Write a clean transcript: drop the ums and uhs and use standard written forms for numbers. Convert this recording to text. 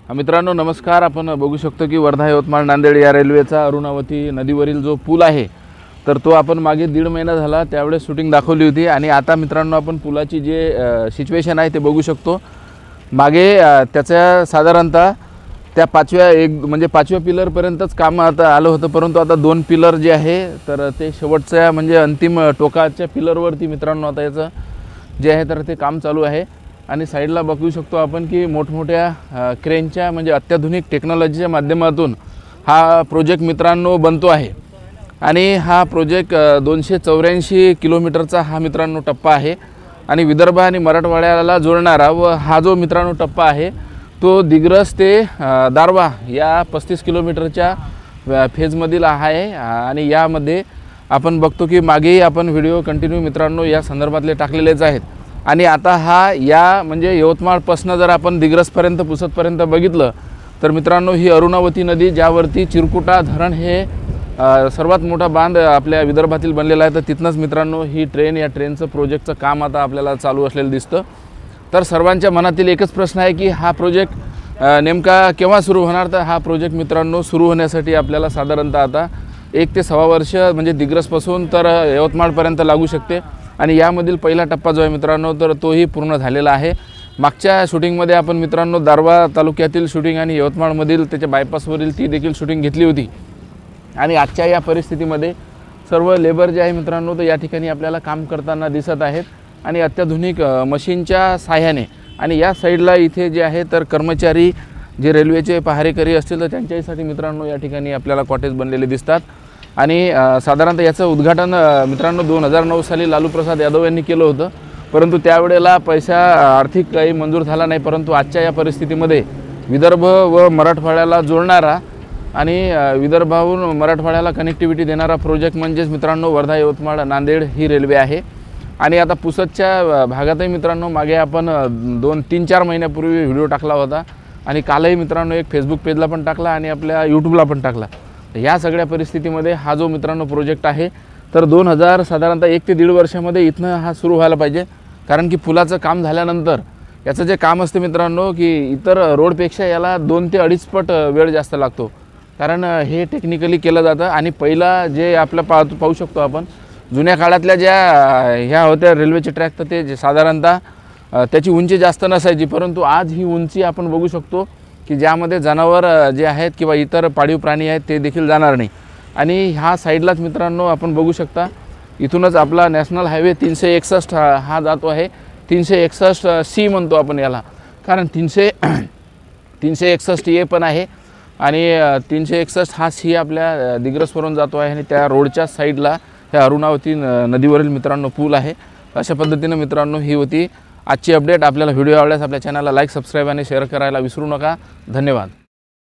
मित्रांनो नमस्कार। आपण बघू शकतो की वर्धा यवतमाळ नांदेड या रेल्वेचा अरुणावती नदीवरील जो पूल आहे तर तो आपण मागे 1.5 महिना झाला त्यावेळेस शूटिंग दाखवली होती आणि आता मित्रांनो आपण पुलाची जे सिच्युएशन आहे ते बघू शकतो। मागे त्याच्या साधारणतः त्या पाचव्या पिलर पर्यंतच काम आता आलं होतं, परंतु आता 2 पिलर जे आहे तर ते शेवटच्या म्हणजे अंतिम टोकाच्या पिलरवरती मित्रांनो आता याचं जे आहे तर ते काम चालू आहे। आणि साइडला बघू शकतो आपण की मोठमोठ्या क्रेनच्या म्हणजे अत्याधुनिक टेक्नॉलॉजीच्या माध्यमातून हा प्रोजेक्ट मित्रांनो बनतो आहे। आणि हा प्रोजेक्ट 284 किलोमीटरचा हा मित्रांनो टप्पा आहे आणि विदर्भ आणि मराठवाड्याला जोडणारा व हा जो मित्रांनो टप्पा आहे तो दिग्रस ते दारवा या 35 किलोमीटरच्या फेजमधील आहे। आणि यामध्ये आपण बघतो की मागेही आपण व्हिडिओ कंटिन्यू मित्रांनो या संदर्भातले टाकलेलेच आहेत। आणि आता हा या म्हणजे यवतमाळपासून जर आपण दिग्रसपर्यंत पुसदपर्यंत बघितलं तर मित्रांनो ही अरुणावती नदी ज्यावरती चिरकुटा धरण हे सर्वात मोठा बांध आपल्या विदर्भातील बनलेला आहे, तर तिथनंच मित्रांनो ही या ट्रेनचं प्रोजेक्टचं काम आता आपल्याला चालू असलेलं दिसतं। तर सर्वांच्या मनातील एकच प्रश्न आहे की हा प्रोजेक्ट नेमका केव्हा सुरू होणार। तर हा प्रोजेक्ट मित्रांनो सुरू होण्यासाठी आपल्याला साधारणतः आता 1 ते 1.25 वर्ष म्हणजे दिग्रसपासून तर यवतमाळपर्यंत लागू शकते। आणि यामधील पहिला टप्पा जो आहे मित्रांनो तर तोही पूर्ण झालेला आहे। मागच्या शूटिंगमध्ये आपण मित्रांनो दारवा तालुक्यातील शूटिंग आणि यवतमाळमधील त्याच्या बायपासवरील ती देखील शूटिंग घेतली होती। आणि आजच्या या परिस्थितीमध्ये सर्व लेबर जे आहे मित्रांनो तर या ठिकाणी आपल्याला काम करताना दिसत आहेत आणि अत्याधुनिक मशीनच्या सहाय्याने। आणि या साईडला इथे जे आहे तर कर्मचारी जे रेल्वेचे पहारेकरी असतील तर त्यांच्यासाठी मित्रांनो या ठिकाणी आपल्याला कॉटेज बनलेले दिसतात। आणि साधारणतः याचं उद्घाटन मित्रांनो 2009 साली लालू प्रसाद यादव यांनी केलं होतं, परंतु त्यावेळेला पैसा आर्थिक काही मंजूर झाला नाही। परंतु आजच्या या परिस्थितीमध्ये विदर्भ व मराठवाड्याला जोडणारा आणि विदर्भाहून मराठवाड्याला कनेक्टिव्हिटी देणारा प्रोजेक्ट म्हणजेच मित्रांनो वर्धा यवतमाळ नांदेड ही रेल्वे आहे। आणि आता पुसदच्या भागातही मित्रांनो मागे आपण 2-3-4 महिन्यापूर्वी व्हिडिओ टाकला होता आणि कालही मित्रांनो एक फेसबुक पेजला पण टाकला आणि आपल्या यूट्यूबला पण टाकला। या सगळ्या परिस्थितीमध्ये हा जो मित्रांनो प्रोजेक्ट आहे तर साधारणतः 1 ते 1.5 वर्षामध्ये इथनं हा सुरू व्हायला पाहिजे। कारण की पुलाचं काम झाल्यानंतर याचं जे काम असते मित्रांनो की इतर रोडपेक्षा याला 2 ते 2.5 पट वेळ जास्त लागतो, कारण हे टेक्निकली केलं जातं। आणि पहिला जे आपलं पाहू शकतो आपण जुन्या काळातल्या ज्या ह्या होत्या रेल्वेचे ट्रॅक तर ते साधारणतः त्याची उंची जास्त नसायची, परंतु आज ही उंची आपण बघू शकतो की ज्यामध्ये जनावर जे आहेत किंवा इतर पाळीव प्राणी आहेत ते देखील जाणार नाही। आणि ह्या साईडलाच मित्रांनो आपण बघू शकता इथूनच आपला नॅशनल हायवे 361 हा जातो आहे। 361C म्हणतो आपण याला, कारण 361A पण आहे आणि 361 हा सी आपल्या दिग्रसवरून जातो आहे आणि त्या रोडच्या साईडला ह्या अरुणावती नदीवरील मित्रांनो पूल आहे। अशा पद्धतीने मित्रांनो ही होती आजची अपडेट। आपल्याला व्हिडिओ आवडल्यास आपल्या चॅनलला लाईक, सबस्क्राईब आणि शेअर करायला विसरू नका। धन्यवाद।